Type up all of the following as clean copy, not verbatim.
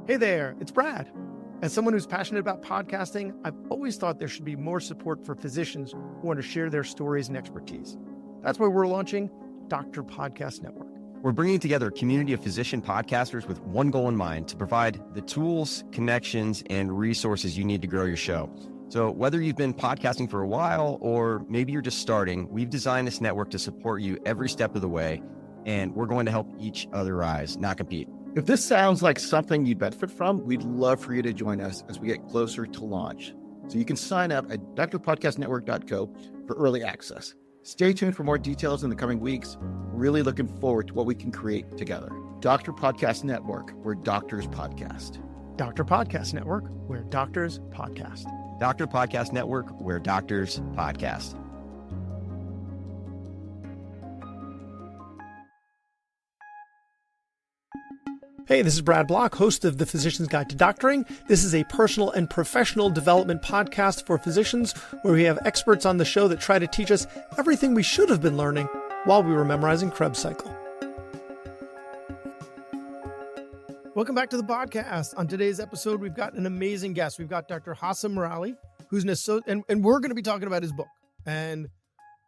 Hey there, it's Brad. As someone who's passionate about podcasting, I've always thought there should be more support for physicians who want to share their stories and expertise. That's why we're launching Doctor Podcast Network. We're bringing together a community of physician podcasters with one goal in mind: to provide the tools, connections, and resources you need to grow your show. So whether you've been podcasting for a while or maybe you're just starting, we've designed this network to support you every step of the way, and we're going to help each other rise, not compete. If this sounds like something you'd benefit from, we'd love for you to join us as we get closer to launch. So you can sign up at drpodcastnetwork.co for early access. Stay tuned for more details in the coming weeks. Really looking forward to what we can create together. Doctor Podcast Network, where doctors podcast. Doctor Podcast Network, where doctors podcast. Doctor Podcast Network, where doctors podcast. Hey, this is Brad Block, host of The Physician's Guide to Doctoring. This is a personal and professional development podcast for physicians where we have experts on the show that try to teach us everything we should have been learning while we were memorizing Krebs cycle. Welcome back to the podcast. On today's episode, we've got an amazing guest. We've got Dr. Hasan Merali, who's an associate, and we're going to be talking about his book. And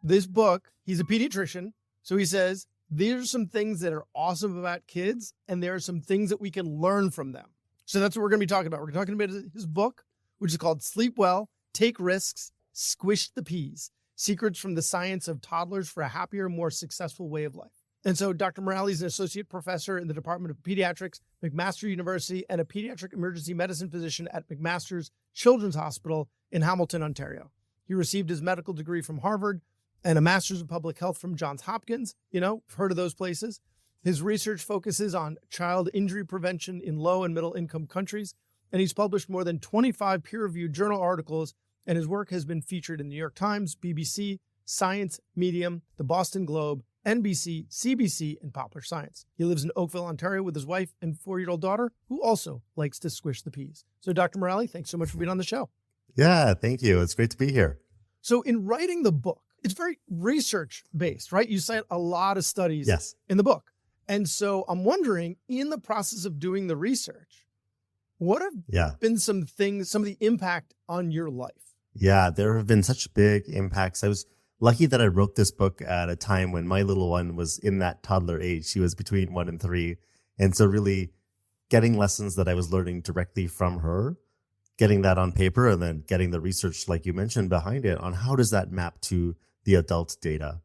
this book, he's a pediatrician, so he says, these are some things that are awesome about kids, and there are some things that we can learn from them. So that's what we're going to be talking about. We're talking about his book, which is called Sleep Well, Take Risks, Squish the Peas, Secrets from the Science of Toddlers for a Happier, More Successful Way of Life. And so Dr. Murali is an associate professor in the Department of Pediatrics, McMaster University, and a pediatric emergency medicine physician at McMaster's Children's Hospital in Hamilton, Ontario. He received his medical degree from Harvard and a master's of public health from Johns Hopkins. You know, heard of those places. His research focuses on child injury prevention in low and middle income countries, and he's published more than 25 peer-reviewed journal articles, and his work has been featured in the New York Times, BBC, Science, Medium, the Boston Globe, NBC, CBC, and Popular Science. He lives in Oakville, Ontario with his wife and 4-year-old daughter, who also likes to squish the peas. So Dr. Murali, thanks so much for being on the show. Yeah, thank you. It's great to be here. So in writing the book, it's very research-based, right? You cite a lot of studies Yes. in the book. And so I'm wondering, in the process of doing the research, what have been some things, some of the impact on your life? Yeah, there have been such big impacts. I was lucky that I wrote this book at a time when my little one was in that toddler age. She was between 1 and 3. And so really getting lessons that I was learning directly from her, getting that on paper, and then getting the research, like you mentioned, behind it on how does that map to the adult data.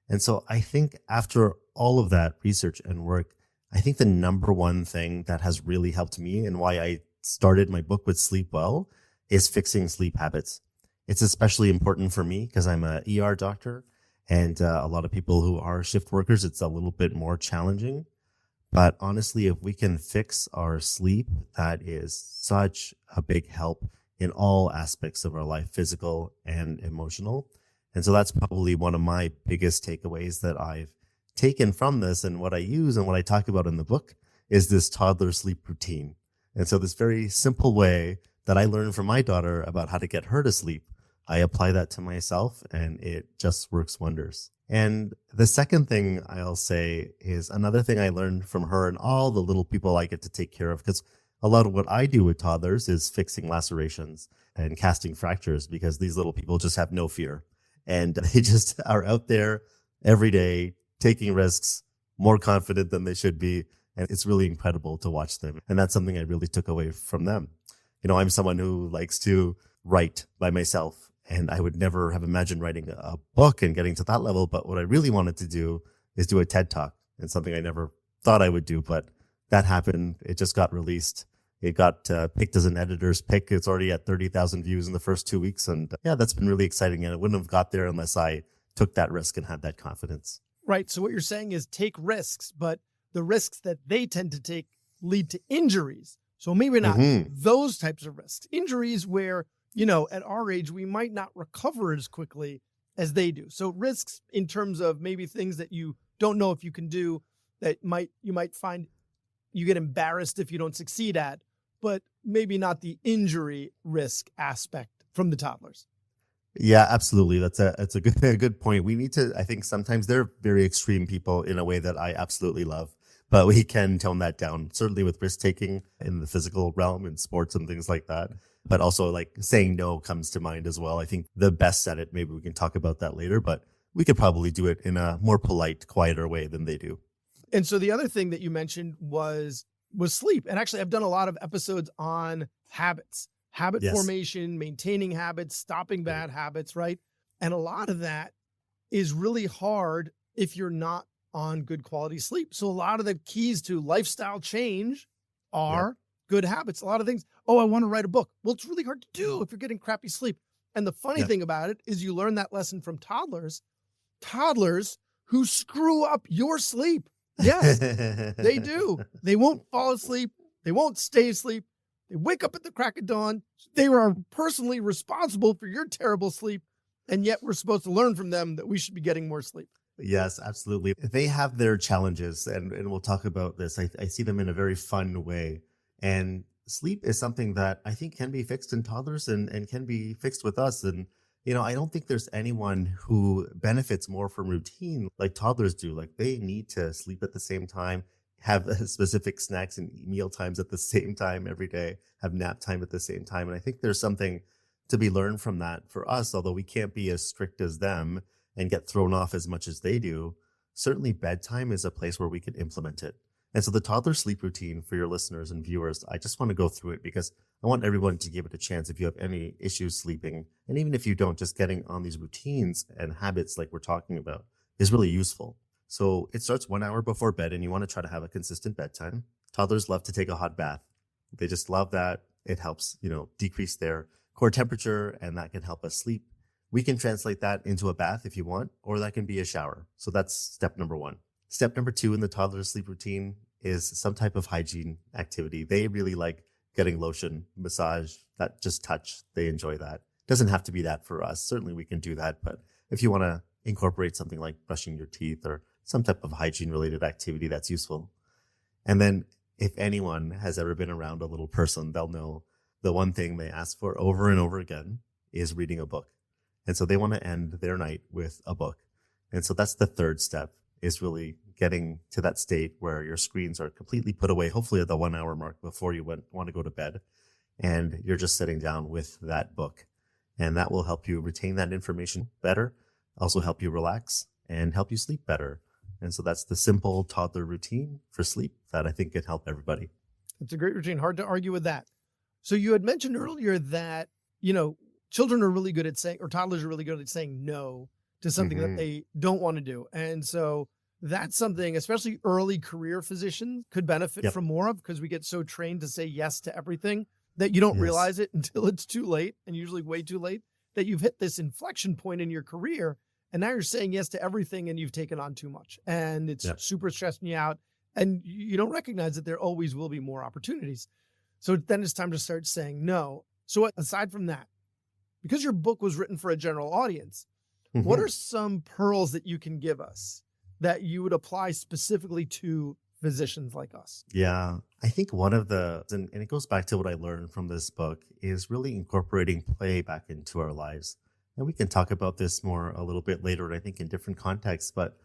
And so I think after all of that research and work, I think the number one thing that has really helped me and why I started my book with Sleep Well is fixing sleep habits. It's especially important for me because I'm a ER doctor, and a lot of people who are shift workers, it's a little bit more challenging. But honestly, if we can fix our sleep, that is such a big help in all aspects of our life, physical and emotional. And so that's probably one of my biggest takeaways that I've taken from this, and what I use and what I talk about in the book is this toddler sleep routine. And so this very simple way that I learned from my daughter about how to get her to sleep, I apply that to myself, and it just works wonders. And the second thing I'll say is another thing I learned from her and all the little people I get to take care of, because a lot of what I do with toddlers is fixing lacerations and casting fractures, because these little people just have no fear. And they just are out there every day taking risks, more confident than they should be. And it's really incredible to watch them. And that's something I really took away from them. You know, I'm someone who likes to write by myself, and I would never have imagined writing a book and getting to that level. But what I really wanted to do is do a TED Talk, and something I never thought I would do. But that happened. It just got released. It got picked as an editor's pick. It's already at 30,000 views in the first 2 weeks. And yeah, that's been really exciting. And it wouldn't have got there unless I took that risk and had that confidence. Right. So what you're saying is take risks, but the risks that they tend to take lead to injuries. So maybe not those types of risks. Injuries where, you know, at our age, we might not recover as quickly as they do. So risks in terms of maybe things that you don't know if you can do, that you might find you get embarrassed if you don't succeed at, but maybe not the injury risk aspect from the toddlers. Yeah, absolutely. That's a good point. We need to, I think sometimes they're very extreme people in a way that I absolutely love. but we can tone that down, certainly with risk taking in the physical realm in sports and things like that. But also like saying no comes to mind as well. I think the best at it, maybe we can talk about that later, but we could probably do it in a more polite, quieter way than they do. And so the other thing that you mentioned was sleep. And actually, I've done a lot of episodes on habits, habit Yes. formation, maintaining habits, stopping bad habits, right? And a lot of that is really hard if you're not on good quality sleep. So a lot of the keys to lifestyle change are good habits. A lot of things. Oh, I want to write a book. Well, it's really hard to do if you're getting crappy sleep. And the funny thing about it is you learn that lesson from toddlers who screw up your sleep. Yes, they do. They won't fall asleep. They won't stay asleep. They wake up at the crack of dawn. They are personally responsible for your terrible sleep. And yet we're supposed to learn from them that we should be getting more sleep. Yes, absolutely. They have their challenges, and we'll talk about this. I see them in a very fun way. And sleep is something that I think can be fixed in toddlers and can be fixed with us. And I don't think there's anyone who benefits more from routine like toddlers do. Like they need to sleep at the same time, have specific snacks and meal times at the same time every day, have nap time at the same time. And I think there's something to be learned from that for us, although we can't be as strict as them and get thrown off as much as they do. Certainly bedtime is a place where we can implement it. And so the toddler sleep routine for your listeners and viewers, I just want to go through it because I want everyone to give it a chance if you have any issues sleeping. And even if you don't, just getting on these routines and habits like we're talking about is really useful. So it starts 1 hour before bed and you want to try to have a consistent bedtime. Toddlers love to take a hot bath. They just love that. It helps, decrease their core temperature and that can help us sleep. We can translate that into a bath if you want, or that can be a shower. So that's step number 1. Step number 2 in the toddler sleep routine is some type of hygiene activity. They really like getting lotion, massage, that just touch. They enjoy that. Doesn't have to be that for us. Certainly we can do that. But if you want to incorporate something like brushing your teeth or some type of hygiene related activity, that's useful. And then if anyone has ever been around a little person, they'll know the one thing they ask for over and over again is reading a book. And so they want to end their night with a book. And so that's the third step, is really getting to that state where your screens are completely put away, hopefully at the 1 hour mark before you want to go to bed. And you're just sitting down with that book. And that will help you retain that information better, also help you relax and help you sleep better. And so that's the simple toddler routine for sleep that I think can help everybody. It's a great routine. Hard to argue with that. So you had mentioned earlier that, children are really good at saying, or toddlers are really good at saying no to something that they don't want to do. And so that's something, especially early career physicians could benefit from more of, because we get so trained to say yes to everything that you don't realize it until it's too late, and usually way too late, that you've hit this inflection point in your career. And now you're saying yes to everything and you've taken on too much and it's super stressing you out, and you don't recognize that there always will be more opportunities. So then it's time to start saying no. So aside from that, because your book was written for a general audience, what are some pearls that you can give us that you would apply specifically to physicians like us? Yeah, I think one of and it goes back to what I learned from this book, is really incorporating play back into our lives. And we can talk about this more a little bit later, I think in different contexts. But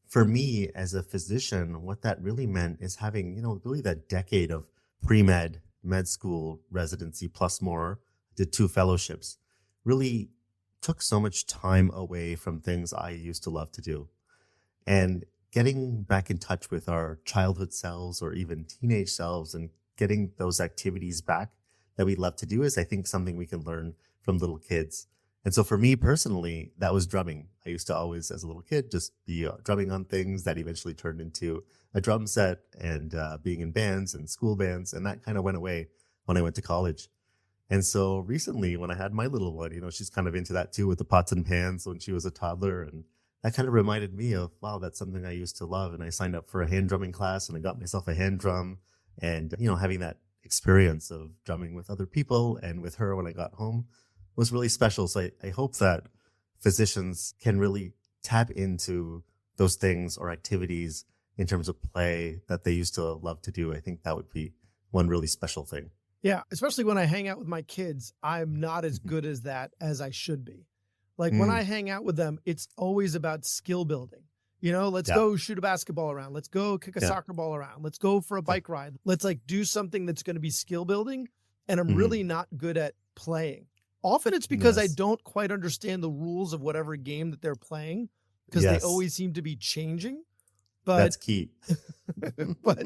for me as a physician, what that really meant is having, really that decade of pre-med, med school, residency, plus more, did 2 fellowships, really took so much time away from things I used to love to do. And getting back in touch with our childhood selves or even teenage selves and getting those activities back that we love to do is, I think, something we can learn from little kids. And so for me personally, that was drumming. I used to always, as a little kid, just be drumming on things that eventually turned into a drum set and being in bands and school bands. And that kind of went away when I went to college. And so recently when I had my little one, she's kind of into that too, with the pots and pans when she was a toddler. And that kind of reminded me of, wow, that's something I used to love. And I signed up for a hand drumming class and I got myself a hand drum, and, having that experience of drumming with other people and with her when I got home was really special. So I hope that physicians can really tap into those things or activities in terms of play that they used to love to do. I think that would be one really special thing. Yeah, especially when I hang out with my kids, I'm not as good as that as I should be. Like when I hang out with them, it's always about skill building. Let's Yeah. go shoot a basketball around. Let's go kick a Yeah. soccer ball around. Let's go for a bike ride. Let's like do something that's going to be skill building. And I'm Mhm. really not good at playing. Often it's because I Yes. don't quite understand the rules of whatever game that they're playing because they Yes. always seem to be changing. But That's key. but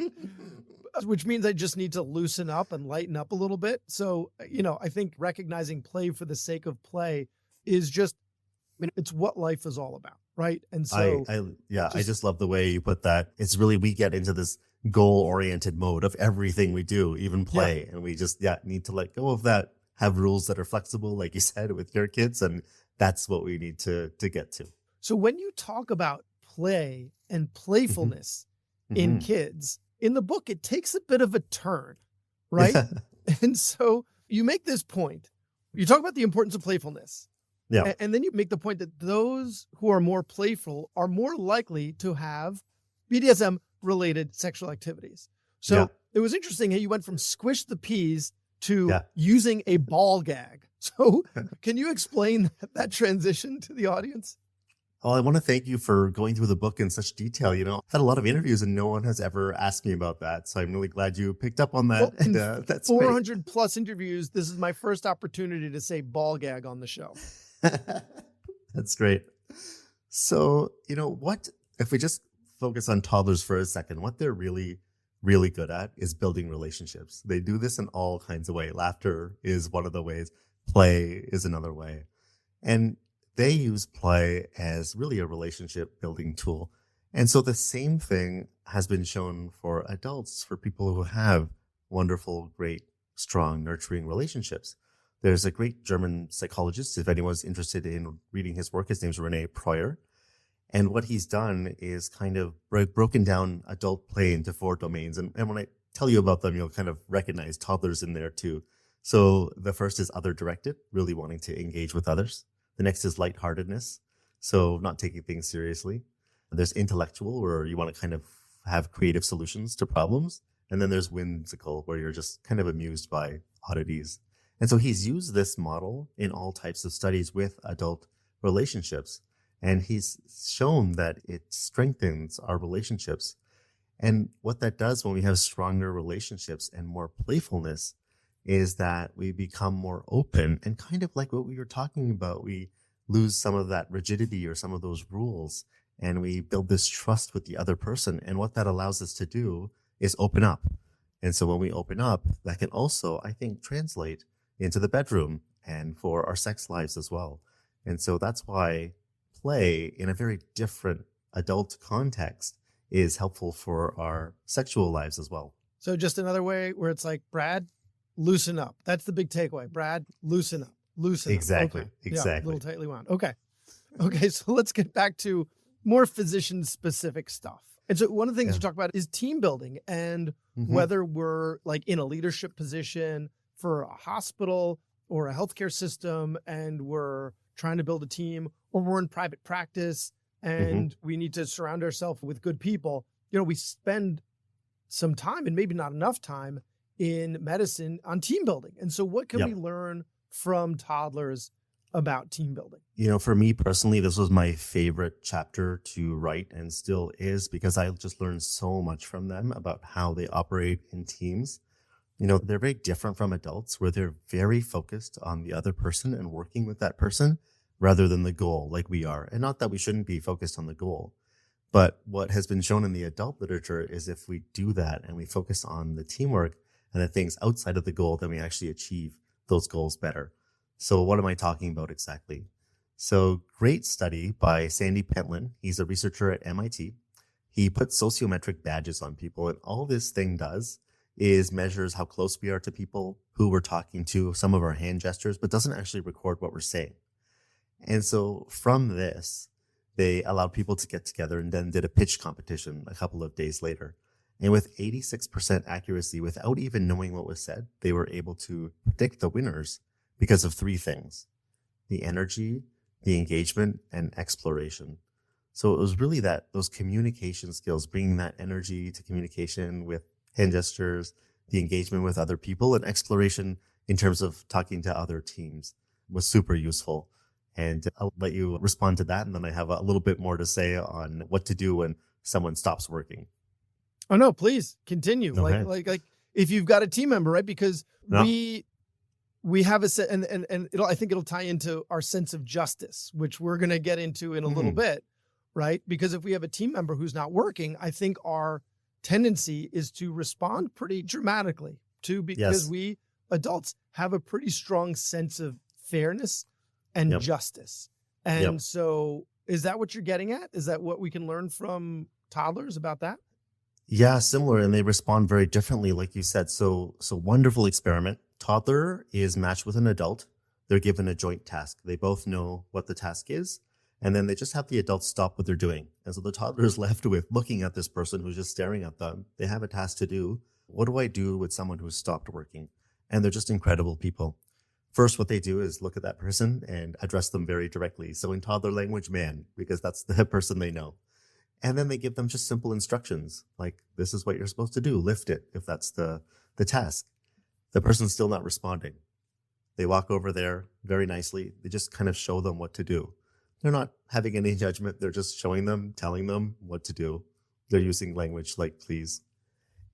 which means I just need to loosen up and lighten up a little bit. So, I think recognizing play for the sake of play is just, it's what life is all about, right? And so I just love the way you put that. It's really, we get into this goal-oriented mode of everything we do, even play. And we just, need to let go of that, have rules that are flexible, like you said, with your kids. And that's what we need to get to. So when you talk about play and playfulness in Mhm. kids, in the book, it takes a bit of a turn, right? And so you make this point. You talk about the importance of playfulness. Yeah. And then you make the point that those who are more playful are more likely to have BDSM related sexual activities. So Yeah. it was interesting how you went from Squish the Peas to Yeah. using a ball gag. So can you explain that transition to the audience? Well, I want to thank you for going through the book in such detail. I've had a lot of interviews and no one has ever asked me about that. So I'm really glad you picked up on that. Well, And in that's great. 400 plus interviews, this is my first opportunity to say ball gag on the show. That's great. So, what if we just focus on toddlers for a second, what they're really, really good at is building relationships. They do this in all kinds of ways. Laughter is one of the ways. Play is another way. And they use play as really a relationship building tool. And so the same thing has been shown for adults, for people who have wonderful, great, strong, nurturing relationships. There's a great German psychologist, if anyone's interested in reading his work, his name's Rene Preuer. And what he's done is kind of broken down adult play into 4 domains. And when I tell you about them, you'll kind of recognize toddlers in there too. So the first is other directed, really wanting to engage with others. The next is lightheartedness, so not taking things seriously. There's intellectual, where you want to kind of have creative solutions to problems. And then there's whimsical, where you're just kind of amused by oddities. And so he's used this model in all types of studies with adult relationships. And he's shown that it strengthens our relationships. And what that does when we have stronger relationships and more playfulness is that we become more open, and kind of like what we were talking about, we lose some of that rigidity or some of those rules, and we build this trust with the other person. And what that allows us to do is open up. And so when we open up, that can also, I think, translate into the bedroom and for our sex lives as well. And so that's why play in a very different adult context is helpful for our sexual lives as well. So just another way where it's like, Brad, loosen up. That's the big takeaway. Brad, loosen up. Loosen Exactly. up. Okay. Exactly. Yeah, a little tightly wound. Okay. Okay. So let's get back to more physician specific stuff. And so one of the things you talk about is team building, and whether we're like in a leadership position for a hospital or a healthcare system, and we're trying to build a team, or we're in private practice and we need to surround ourselves with good people. We spend some time, and maybe not enough time, in medicine on team building. And so what can we learn from toddlers about team building? For me personally, this was my favorite chapter to write, and still is, because I just learned so much from them about how they operate in teams. They're very different from adults, where they're very focused on the other person and working with that person rather than the goal, like we are. And not that we shouldn't be focused on the goal, but what has been shown in the adult literature is if we do that and we focus on the teamwork and the things outside of the goal, then we actually achieve those goals better. So what am I talking about exactly? So great study by Sandy Pentland. He's a researcher at MIT. He put sociometric badges on people, and all this thing does is measures how close we are to people, who we're talking to, some of our hand gestures, but doesn't actually record what we're saying. And so from this, they allowed people to get together and then did a pitch competition a couple of days later. And with 86% accuracy, without even knowing what was said, they were able to predict the winners because of 3 things: the energy, the engagement, and exploration. So it was really those communication skills, bringing that energy to communication with hand gestures, the engagement with other people, and exploration in terms of talking to other teams was super useful. And I'll let you respond to that. And then I have a little bit more to say on what to do when someone stops working. Oh no, please continue. Okay. Like if you've got a team member, right? Because Yeah. we have a set, and I think it'll tie into our sense of justice, which we're going to get into in a little bit, right? Because if we have a team member who's not working, I think our tendency is to respond pretty dramatically because Yes. we adults have a pretty strong sense of fairness and Yep. justice. And Yep. so is that what you're getting at? Is that what we can learn from toddlers about that? Yeah, similar, and they respond very differently, like you said. So wonderful experiment. Toddler is matched with an adult. They're given a joint task. They both know what the task is, and then they just have the adult stop what they're doing. And so the toddler is left with looking at this person who's just staring at them. They have a task to do. What do I do with someone who's stopped working? And they're just incredible people. First, what they do is look at that person and address them very directly. So in toddler language, man, because that's the person they know. And then they give them just simple instructions, like this is what you're supposed to do. Lift it if that's the task. The person's still not responding. They walk over there very nicely. They just kind of show them what to do. They're not having any judgment. They're just showing them, telling them what to do. They're using language like please.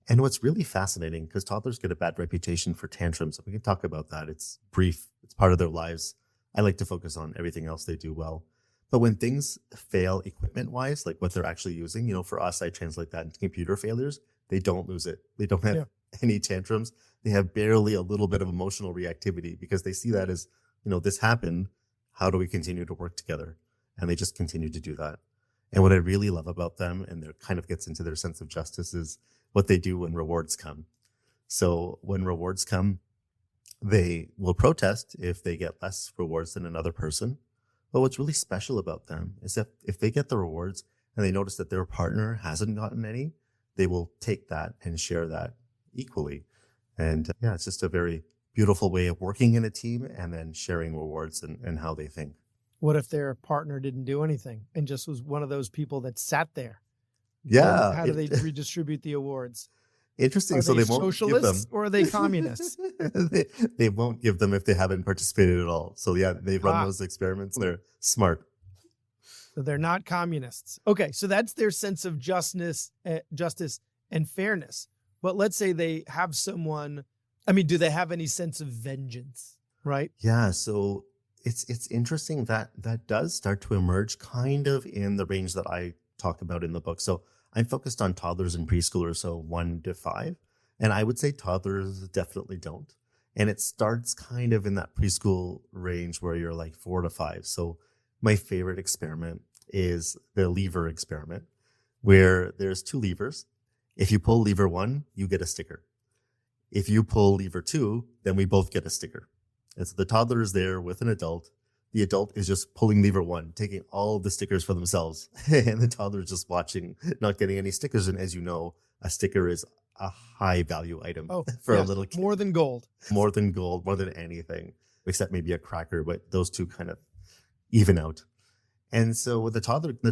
And what's really fascinating, because toddlers get a bad reputation for tantrums. We can talk about that. It's brief. It's part of their lives. I like to focus on everything else they do well. But when things fail equipment-wise, like what they're actually using, for us, I translate that into computer failures. They don't lose it. They don't have any tantrums. They have barely a little bit of emotional reactivity because they see that as, this happened. How do we continue to work together? And they just continue to do that. And what I really love about them, and it kind of gets into their sense of justice, is what they do when rewards come. So when rewards come, they will protest if they get less rewards than another person. But what's really special about them is that if they get the rewards and they notice that their partner hasn't gotten any, they will take that and share that equally. And it's just a very beautiful way of working in a team and then sharing rewards and how they think. What if their partner didn't do anything and just was one of those people that sat there? Yeah. How do they redistribute the awards? Interesting. Are So they they won't give them. socialists or are they communists? they won't give them if they haven't participated at all. So they run those experiments. They're smart. So they're not communists. Okay, so that's their sense of justice and fairness. But let's say they have someone. I mean, do they have any sense of vengeance? Right? Yeah. So it's interesting that does start to emerge kind of in the range that I talk about in the book. So I'm focused on toddlers and preschoolers, so 1 to 5. And I would say toddlers definitely don't. And it starts kind of in that preschool range where you're like 4 to 5. So my favorite experiment is the lever experiment, where there's 2 levers. If you pull lever 1, you get a sticker. If you pull lever 2, then we both get a sticker. And so the toddler is there with an adult. The adult is just pulling lever 1, taking all of the stickers for themselves. And the toddler is just watching, not getting any stickers. And as you know, a sticker is a high value item for a little kid. More than gold. More than gold, more than anything, except maybe a cracker. But those two kind of even out. And so with the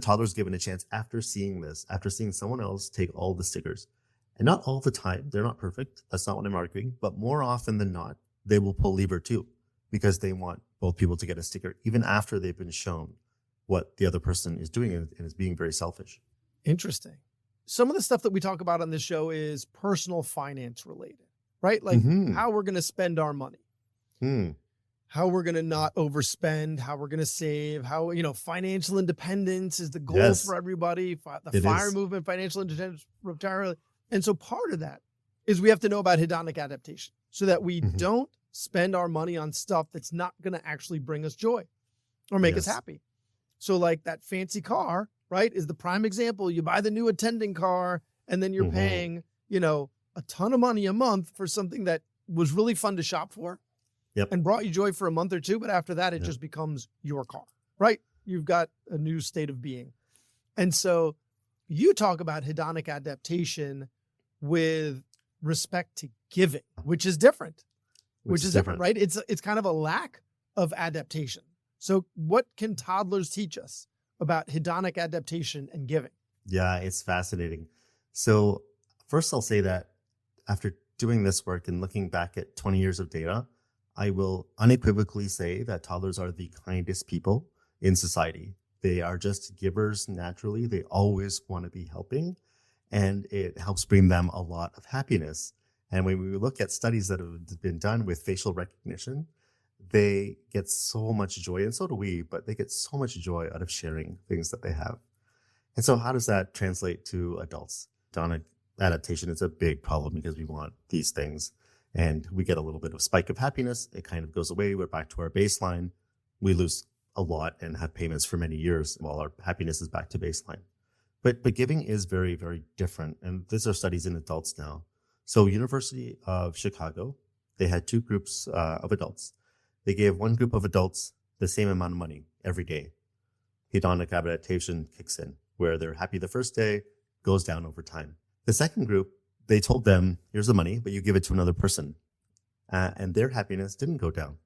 toddler's given a chance after seeing someone else take all the stickers. And not all the time, they're not perfect. That's not what I'm arguing. But more often than not, they will pull lever 2 because they want both people to get a sticker, even after they've been shown what the other person is doing and is being very selfish. Interesting. Some of the stuff that we talk about on this show is personal finance related, right? Like how we're going to spend our money, how we're going to not overspend, how we're going to save, how, financial independence is the goal for everybody. The FIRE movement, financial independence, retire. And so part of that is we have to know about hedonic adaptation so that we don't spend our money on stuff that's not going to actually bring us joy or make us happy. So like that fancy car, right, is the prime example. You buy the new attending car and then you're paying, a ton of money a month for something that was really fun to shop for and brought you joy for a month or two. But after that, it just becomes your car, right? You've got a new state of being. And so you talk about hedonic adaptation with respect to giving, which is different. Which is different, right? It's kind of a lack of adaptation. So what can toddlers teach us about hedonic adaptation and giving? Yeah, it's fascinating. So first I'll say that after doing this work and looking back at 20 years of data, I will unequivocally say that toddlers are the kindest people in society. They are just givers naturally. They always want to be helping, and it helps bring them a lot of happiness. And when we look at studies that have been done with facial recognition, they get so much joy, and so do we, but they get so much joy out of sharing things that they have. And so how does that translate to adults? Hedonic adaptation is a big problem because we want these things, and we get a little bit of spike of happiness. It kind of goes away. We're back to our baseline. We lose a lot and have payments for many years while our happiness is back to baseline. But giving is very, very different. And these are studies in adults now. So University of Chicago, they had two groups of adults. They gave one group of adults the same amount of money every day. Hedonic adaptation kicks in, where they're happy the first day, goes down over time. The second group, they told them, here's the money, but you give it to another person. And their happiness didn't go down.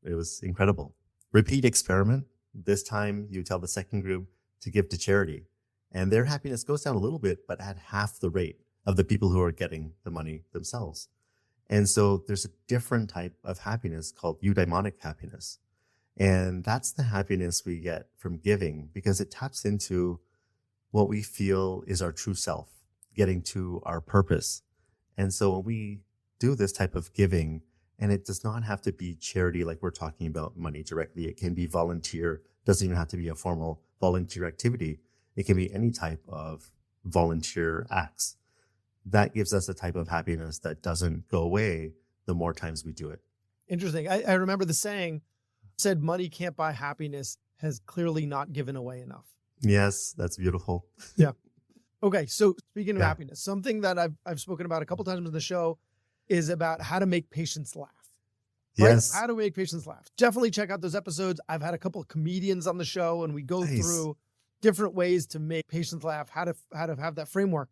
It was incredible. Repeat experiment. This time you tell the second group to give to charity. And their happiness goes down a little bit, but at half the rate of the people who are getting the money themselves. And so there's a different type of happiness called eudaimonic happiness. And that's the happiness we get from giving because it taps into what we feel is our true self, getting to our purpose. And so when we do this type of giving, and it does not have to be charity like we're talking about money directly. It can be volunteer, doesn't even have to be a formal volunteer activity. It can be any type of volunteer acts. That gives us a type of happiness that doesn't go away the more times we do it. Interesting. I remember the saying said money can't buy happiness has clearly not given away enough. Yes, that's beautiful. Yeah. Okay. So speaking of happiness, something that I've spoken about a couple times in the show is about how to make patients laugh. Right? Yes. How to make patients laugh. Definitely check out those episodes. I've had a couple of comedians on the show and we go through different ways to make patients laugh, how to have that framework.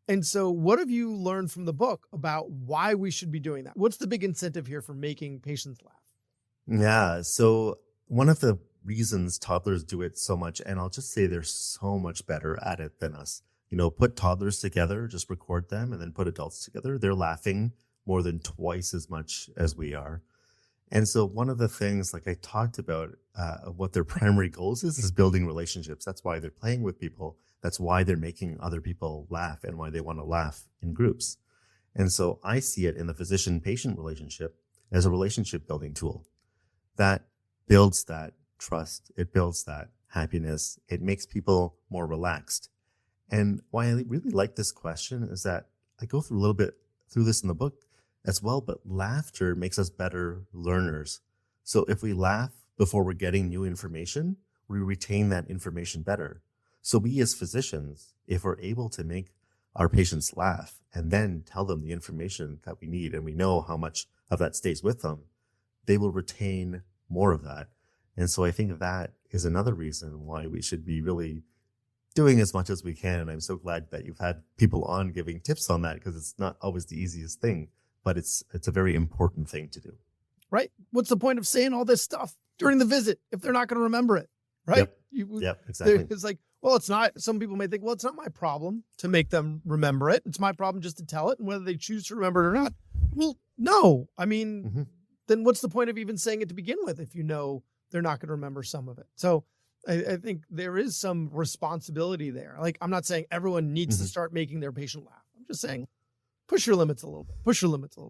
And so what have you learned from the book about why we should be doing that? What's the big incentive here for making patients laugh? Yeah. So one of the reasons toddlers do it so much, and I'll just say they're so much better at it than us. Put toddlers together, just record them, and then put adults together. They're laughing more than twice as much as we are. And so one of the things, like I talked about, what their primary goals is building relationships. That's why they're playing with people. That's why they're making other people laugh and why they want to laugh in groups. And so I see it in the physician-patient relationship as a relationship building tool that builds that trust. It builds that happiness. It makes people more relaxed. And why I really like this question is that I go through a little bit through this in the book as well, but laughter makes us better learners. So if we laugh before we're getting new information, we retain that information better. So we as physicians, if we're able to make our patients laugh and then tell them the information that we need, and we know how much of that stays with them, they will retain more of that. And so I think that is another reason why we should be really doing as much as we can. And I'm so glad that you've had people on giving tips on that because it's not always the easiest thing, but it's a very important thing to do. Right. What's the point of saying all this stuff during the visit if they're not going to remember it? Right. Yep, exactly. It's like, well, it's not, some people may think, well, it's not my problem to make them remember it. It's my problem just to tell it. And whether they choose to remember it or not. Well, no, I mean, then what's the point of even saying it to begin with if you know they're not going to remember some of it? So I think there is some responsibility there. Like, I'm not saying everyone needs to start making their patient laugh. I'm just saying, push your limits a little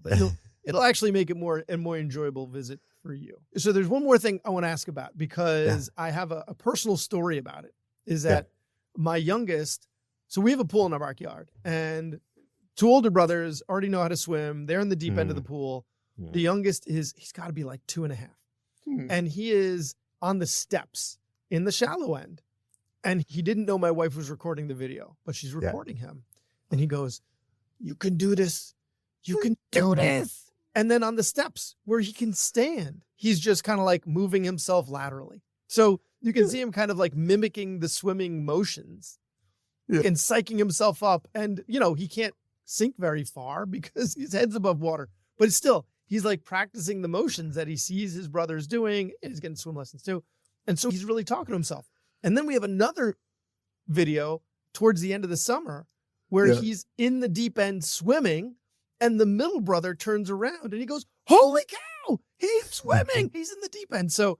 bit. It'll actually make it more enjoyable visit for you. So there's one more thing I want to ask about because I have a personal story about it, is that my youngest, so we have a pool in our backyard and two older brothers already know how to swim. They're in the deep end of the pool. The youngest he's got to be like 2.5. And he is on the steps in the shallow end. And he didn't know my wife was recording the video, but she's recording him. And he goes, "You can do this. You can do this." And then on the steps where he can stand, he's just kind of like moving himself laterally. So you can see him kind of like mimicking the swimming motions and psyching himself up. And, he can't sink very far because his head's above water. But still, he's like practicing the motions that he sees his brothers doing, and he's getting swim lessons too. And so he's really talking to himself. And then we have another video towards the end of the summer where he's in the deep end swimming, and the middle brother turns around and he goes, "Holy cow, no, he's swimming. He's in the deep end. So,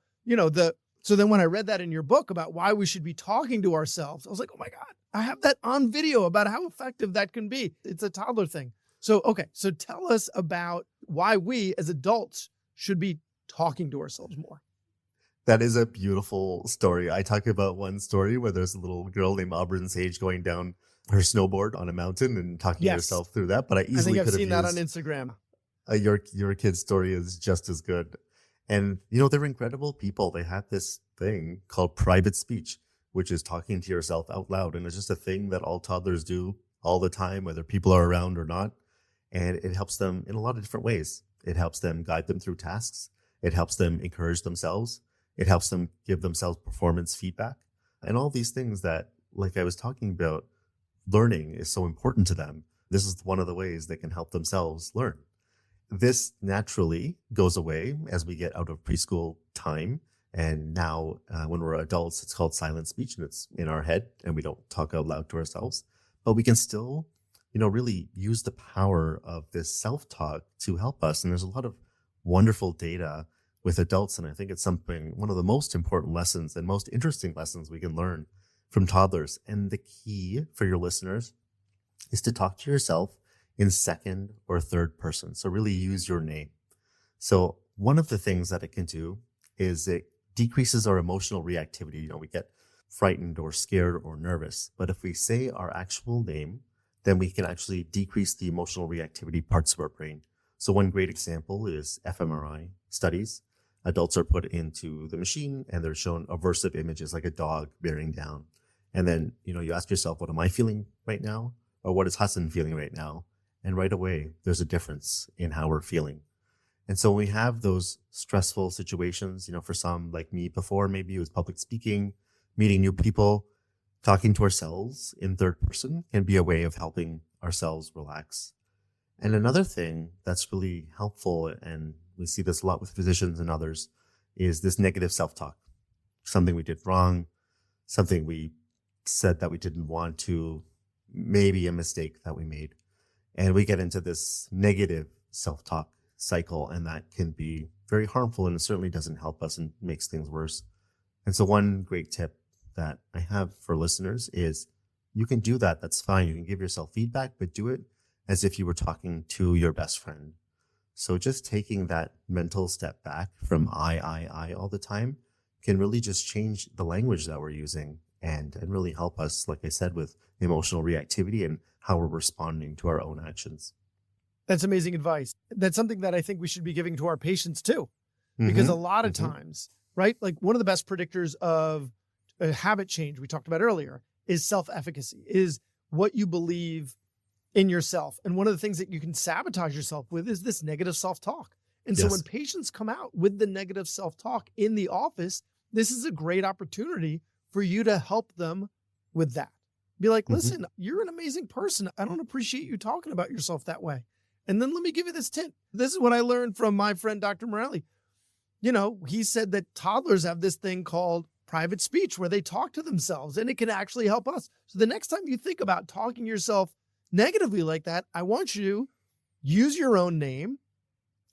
so then when I read that in your book about why we should be talking to ourselves, I was like, oh my God, I have that on video about how effective that can be. It's a toddler thing. So, okay. So tell us about why we as adults should be talking to ourselves more. That is a beautiful story. I talk about one story where there's a little girl named Auburn Sage going down her snowboard on a mountain and talking to herself through that. But I easily think I've seen that on used, Instagram. Your kid's story is just as good. And, they're incredible people. They have this thing called private speech, which is talking to yourself out loud. And it's just a thing that all toddlers do all the time, whether people are around or not. And it helps them in a lot of different ways. It helps them guide them through tasks. It helps them encourage themselves. It helps them give themselves performance feedback. And all these things that, like I was talking about, learning is so important to them. This is one of the ways they can help themselves learn. This naturally goes away as we get out of preschool time. And now when we're adults, it's called silent speech and it's in our head and we don't talk out loud to ourselves. But we can still, really use the power of this self-talk to help us. And there's a lot of wonderful data with adults. And I think it's one of the most important lessons and most interesting lessons we can learn from toddlers. And the key for your listeners is to talk to yourself in second or third person. So really use your name. So one of the things that it can do is it decreases our emotional reactivity. We get frightened or scared or nervous. But if we say our actual name, then we can actually decrease the emotional reactivity parts of our brain. So one great example is fMRI studies. Adults are put into the machine and they're shown aversive images like a dog bearing down. And then, you ask yourself, what am I feeling right now? Or what is Hasan feeling right now? And right away, there's a difference in how we're feeling. And so when we have those stressful situations, for some like me before, maybe it was public speaking, meeting new people, talking to ourselves in third person can be a way of helping ourselves relax. And another thing that's really helpful, and we see this a lot with physicians and others, is this negative self-talk. Something we did wrong, something we said that we didn't want to, maybe a mistake that we made. And we get into this negative self-talk cycle, and that can be very harmful, and it certainly doesn't help us and makes things worse. And so one great tip that I have for listeners is you can do that. That's fine. You can give yourself feedback, but do it as if you were talking to your best friend. So just taking that mental step back from I all the time can really just change the language that we're using and really help us, like I said, with emotional reactivity and how we're responding to our own actions. That's amazing advice. That's something that I think we should be giving to our patients too, because a lot of times, right? Like one of the best predictors of a habit change we talked about earlier is self-efficacy, is what you believe in yourself. And one of the things that you can sabotage yourself with is this negative self-talk. And so when patients come out with the negative self-talk in the office, this is a great opportunity for you to help them with that. Be like, listen, you're an amazing person. I don't appreciate you talking about yourself that way. And then let me give you this tip. This is what I learned from my friend, Dr. Murali. He said that toddlers have this thing called private speech where they talk to themselves and it can actually help us. So the next time you think about talking to yourself negatively like that, I want you to use your own name.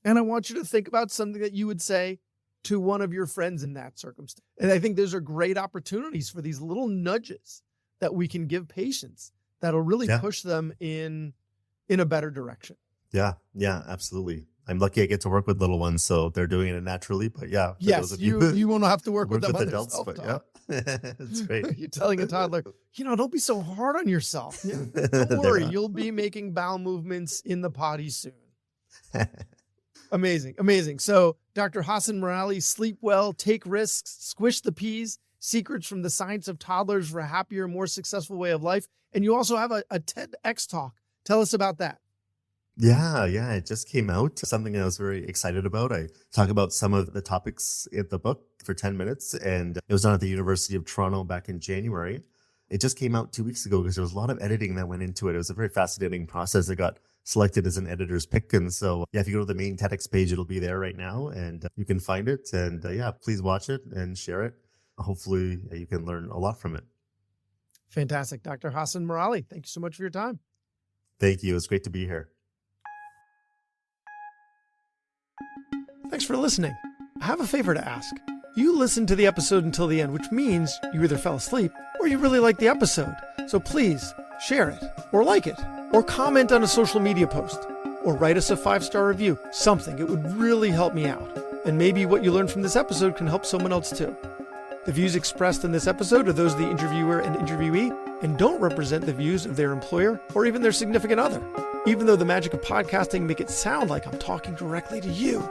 And I want you to think about something that you would say to one of your friends in that circumstance. And I think those are great opportunities for these little nudges that we can give patients that'll really push them in a better direction. Yeah, absolutely. I'm lucky I get to work with little ones, so they're doing it naturally. But yeah, yes, you won't have to work with them on adults, but yeah, it's great. You're telling a toddler, don't be so hard on yourself. Don't worry, you'll be making bowel movements in the potty soon. Amazing. So Dr. Hasan Merali, sleep well, take risks, squish the peas, secrets from the science of toddlers for a happier, more successful way of life. And you also have a TEDx talk. Tell us about that. Yeah, it just came out. Something I was very excited about. I talk about some of the topics in the book for 10 minutes, and it was done at the University of Toronto back in January. It just came out 2 weeks ago because there was a lot of editing that went into it. It was a very fascinating process. It got selected as an editor's pick. And so, if you go to the main TEDx page, it'll be there right now, and you can find it. And please watch it and share it. Hopefully, you can learn a lot from it. Fantastic. Dr. Hasan Merali, thank you so much for your time. Thank you. It's great to be here. Thanks for listening. I have a favor to ask. You listened to the episode until the end, which means you either fell asleep or you really liked the episode. So please share it or like it or comment on a social media post or write us a 5-star review. Something. It would really help me out. And maybe what you learned from this episode can help someone else too. The views expressed in this episode are those of the interviewer and interviewee and don't represent the views of their employer or even their significant other. Even though the magic of podcasting make it sound like I'm talking directly to you.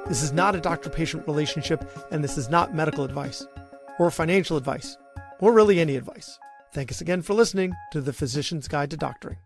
This is not a doctor-patient relationship, and this is not medical advice or financial advice or really any advice. Thank us again for listening to The Physician's Guide to Doctoring.